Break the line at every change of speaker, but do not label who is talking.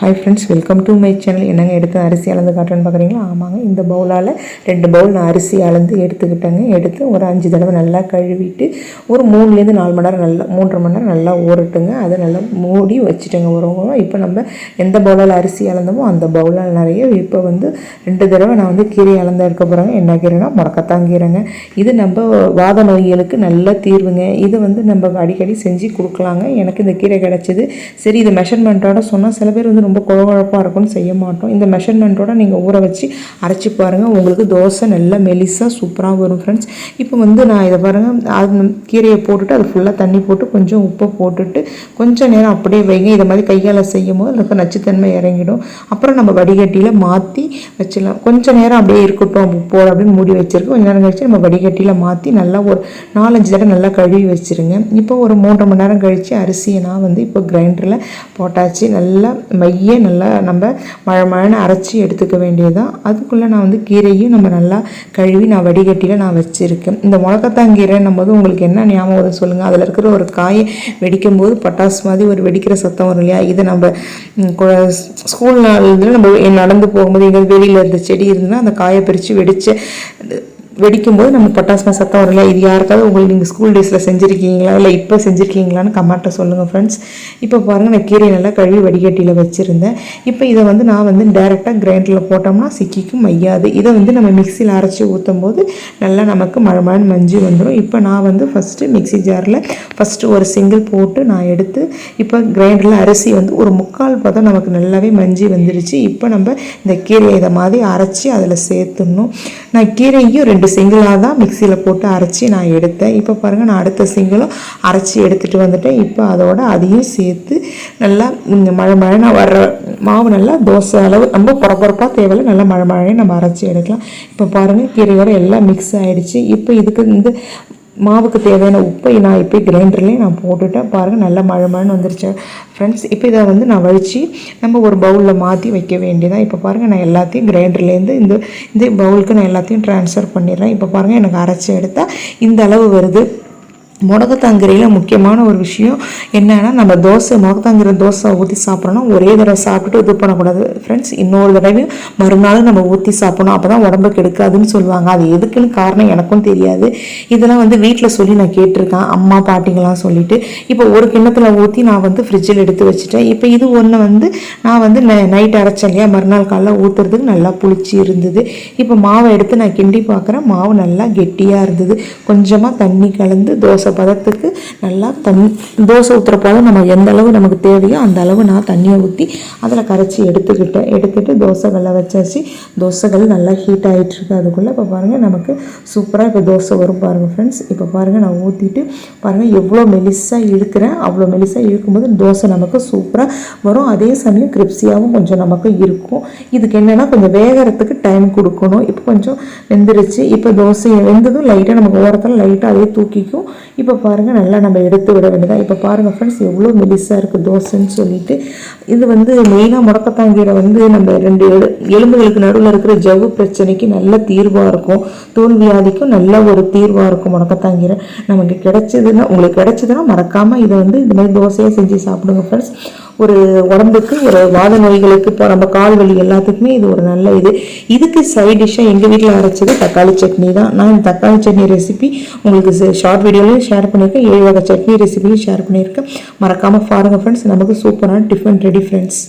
Hi friends, welcome to my channel. என்னங்க எடுத்து அரிசி அளந்து காட்டுறேன்னு பார்க்குறீங்களா? ஆமாங்க, இந்த பவுலால் 2 பவுல் நான் அரிசி அளந்து எடுத்துக்கிட்டேங்க. எடுத்து ஒரு 5 தடவை நல்லா கழுவிட்டு ஒரு 3லேருந்து 4 மணி நேரம் நல்லா 3.5 மணி நேரம் நல்லா ஊறட்டுங்க. அதை நல்லா மூடி வச்சுட்டேங்க உரம். இப்போ நம்ம எந்த பவுலால் அரிசி அளந்தோமோ அந்த பவுலால் நிறைய இப்போ 2 தடவை நான் கீரை அளந்து எடுக்க போகிறேங்க. என்ன கீரைனா முடக்கத்தான் கீரைங்க. இது நம்ம வாத நோய்களுக்கு நல்ல தீர்வுங்க. இது நம்ம அடிக்கடி செஞ்சு கொடுக்கலாங்க. எனக்கு இந்த கீரை கிடச்சிது. சரி, இது மெஷர்மெண்ட்டோட சொன்னால் சில பேர் ரொம்ப குழப்பாக இருக்கும்னு செய்ய மாட்டோம். இந்த மெஷர்மெண்ட்டோட நீங்கள் ஊற வச்சு அரைச்சி பாருங்கள். உங்களுக்கு தோசை நல்லா மெலிசாக சூப்பராக வரும் ஃப்ரெண்ட்ஸ். இப்போ நான் இதை பாருங்கள், அது கீரையை போட்டுட்டு அது ஃபுல்லாக தண்ணி போட்டு கொஞ்சம் உப்பை போட்டுட்டு கொஞ்சம் நேரம் அப்படியே வைங்க. இதை மாதிரி கையால் செய்யும் போது அதுக்கு நச்சுத்தன்மை இறங்கிடும். அப்புறம் நம்ம வடிகட்டியில் மாற்றி வச்சிடலாம். கொஞ்சம் நேரம் அப்படியே இருக்கட்டும் உப்போடு அப்படின்னு மூடி வச்சிருக்கு. கொஞ்சம் நேரம் கழிச்சு நம்ம வடிகட்டியில் மாற்றி நல்லா ஒரு 4-5 தடவை நல்லா கழுவி வச்சுருங்க. இப்போ ஒரு 3.5 மணி நேரம் கழித்து அரிசியை நான் இப்போ கிரைண்டரில் போட்டாச்சு. நல்லா நல்லா நம்ம மழை அரைச்சி எடுத்துக்க வேண்டியதுதான். அதுக்குள்ளே நான் கீரையும் நம்ம நல்லா கழுவி நான் வடிகட்டியில் நான் வச்சுருக்கேன். இந்த முடக்கத்தான் கீரைன்னும் போது உங்களுக்கு என்ன ஞாபகம் சொல்லுங்கள். அதில் இருக்கிற ஒரு காயை வெடிக்கும் போது பட்டாசு மாதிரி ஒரு வெடிக்கிற சத்தம் வரும் இல்லையா? இது நம்ம ஸ்கூல் நாளில் நம்ம நடந்து போகும்போது எங்கள் வெளியில் இருந்த செடி இருந்ததுன்னா அந்த காயை பிரித்து வெடிக்கும்போது நம்ம பட்டாசு சத்தம் வரல. இது யாருக்காவது உங்களுக்கு நீங்கள் ஸ்கூல் டேஸில் செஞ்சுருக்கீங்களா இல்லை இப்போ செஞ்சுருக்கீங்களான்னு கமெண்ட்டை சொல்லுங்கள் ஃப்ரெண்ட்ஸ். இப்போ பாருங்கள், நான் கீரை நல்லா கழுவி வடிகட்டியில் வச்சுருந்தேன். இப்போ இதை நான் டைரெக்டாக கிரைண்டரில் போட்டோம்னா சிக்கிக்கும் மையாது. இதை நம்ம மிக்சியில் அரைச்சி ஊற்றும் போது நல்லா நமக்கு மழை மஞ்சு வந்துடும். இப்போ நான் ஃபஸ்ட்டு மிக்சி ஜாரில் ஃபஸ்ட்டு ஒரு சிங்கிள் போட்டு நான் எடுத்து இப்போ கிரைண்டரில் அரிசி ஒரு 3/4 பதம் நமக்கு நல்லாவே மஞ்சி வந்துடுச்சு. இப்போ நம்ம இந்த கீரையை இதை மாதிரி அரைச்சி அதில் சேர்த்துடணும். நான் கீரையும் 2 சிங்கிளாக தான் மிக்சியில் போட்டு அரைச்சி நான் எடுத்தேன். இப்போ பாருங்கள், நான் அடுத்த சிங்கிளும் அரைச்சி எடுத்துகிட்டு வந்துட்டேன். இப்போ அதோட அதையும் சேர்த்து நல்லா மழை வர்ற மாவு நல்லா தோசை அளவு ரொம்ப பொறப்பாக தேவையில்லை, நல்லா மழையை நம்ம அரைச்சி எடுக்கலாம். இப்போ பாருங்கள், கீரையோட எல்லாம் மிக்ஸ் ஆகிடுச்சு. இப்போ இதுக்கு இந்த மாவுக்கு தேவையான உப்பை நான் இப்போ கிரைண்டர்லேயே நான் போட்டுட்டேன். பாருங்கள், நல்லா மழைன்னு வந்துருச்சு ஃப்ரெண்ட்ஸ். இப்போ இதை நான் வலித்து நம்ம ஒரு பவுலில் மாற்றி வைக்க வேண்டியதான். இப்போ பாருங்கள், நான் எல்லாத்தையும் கிரைண்டர்லேருந்து இந்த பவுலுக்கு நான் எல்லாத்தையும் ட்ரான்ஸ்ஃபர் பண்ணிடுறேன். இப்போ பாருங்கள், எனக்கு அரைச்சி எடுத்தால் இந்த அளவு வருது. முடக்கத்தாங்கீரையில் முக்கியமான ஒரு விஷயம் என்னென்னா, நம்ம முடக்கத்தாங்கீரை தோசை ஊற்றி சாப்பிட்றோன்னா ஒரே தடவை சாப்பிட்டுட்டு இது பண்ணக்கூடாது ஃப்ரெண்ட்ஸ். இன்னொரு தடவையும் மறுநாள் நம்ம ஊற்றி சாப்பிடணும். அப்போ தான் உடம்புக்கு எடுக்காதுன்னு சொல்லுவாங்க. அது எதுக்குன்னு காரணம் எனக்கும் தெரியாது. இதெல்லாம் வீட்டில் சொல்லி நான் கேட்டிருக்கேன், அம்மா பாட்டிங்கெல்லாம் சொல்லிட்டு. இப்போ ஒரு கிண்ணத்தில் ஊற்றி நான் ஃப்ரிட்ஜில் எடுத்து வச்சுட்டேன். இப்போ இது ஒன்று நான் நைட் அரைச்சேன் இல்லையா, மறுநாள் காலைல ஊற்றுறதுக்கு நல்லா புளிச்சு இருந்தது. இப்போ மாவை எடுத்து நான் கிண்டி பார்க்குறேன். மாவு நல்லா கெட்டியாக இருந்தது. கொஞ்சமாக தண்ணி கலந்து தோசை பதத்துக்கு நல்லா தோசை ஊற்றுற பதம் நம்ம எந்த அளவு நமக்கு தேவையோ அந்த அளவு நான் தண்ணியை ஊற்றி அதில் கரைச்சி எடுத்துக்கிட்டு தோசைகளில் வச்சாச்சு. தோசைகள் நல்லா ஹீட் ஆகிட்டுருக்கு. அதுக்குள்ளே இப்போ பாருங்கள், நமக்கு சூப்பராக இப்போ தோசை வரும் பாருங்கள் ஃப்ரெண்ட்ஸ். இப்போ பாருங்கள், நான் ஊற்றிட்டு பாருங்கள் எவ்வளோ மெலிசாக இழுக்கிறேன். அவ்வளோ மெலிசாக இழுக்கும்போது தோசை நமக்கு சூப்பராக வரும். அதே சமயம் கிரிப்ஸியாகவும் கொஞ்சம் நமக்கு இருக்கும். இதுக்கு என்னென்னா கொஞ்சம் வேகிறதுக்கு டைம் கொடுக்கணும். இப்போ கொஞ்சம் வெந்துருச்சு. இப்போ தோசை வெந்ததும் லைட்டாக நமக்கு ஓரத்தில் லைட்டாக அதே தூக்கிக்கும். இப்போ பாருங்கள், நல்லா நம்ம எடுத்து விட வேண்டியதான். இப்போ பாருங்கள் ஃப்ரெண்ட்ஸ், எவ்வளோ மெலிசாக இருக்குது தோசைன்னு சொல்லிட்டு. இது மெயினாக முடக்கத்தாங்கீரை நம்ம 2 எலும்புகளுக்கு நடுவில் இருக்கிற ஜவ்வு பிரச்சனைக்கு நல்ல தீர்வாக இருக்கும். தோல் வியாதிக்கும் நல்ல ஒரு தீர்வாக இருக்கும் முடக்கத்தாங்கீரை. நமக்கு உங்களுக்கு கிடைச்சதுன்னா மறக்காமல் இதை இந்த மாதிரி தோசையாக செஞ்சு சாப்பிடுங்க ஃப்ரெண்ட்ஸ். ஒரு உடம்புக்கு ஒரு வாத நோய்களுக்கு இப்போ நம்ம கால் வலி எல்லாத்துக்குமே இது ஒரு நல்ல இதுக்கு சைட் டிஷ்ஷாக எங்கள் வீட்டில் அரைச்சது தக்காளி சட்னி தான். நான் இந்த தக்காளி சட்னி ரெசிபி உங்களுக்கு ஷார்ட் வீடியோலையும் ஷேர் பண்ணியிருக்கேன். 7 வகை சட்னி ரெசிபியும் ஷேர் பண்ணியிருக்கேன். மறக்காமல் பாருங்கள் ஃப்ரெண்ட்ஸ். நமக்கு சூப்பரான டிஃபன் ரெடி ஃப்ரெண்ட்ஸ்.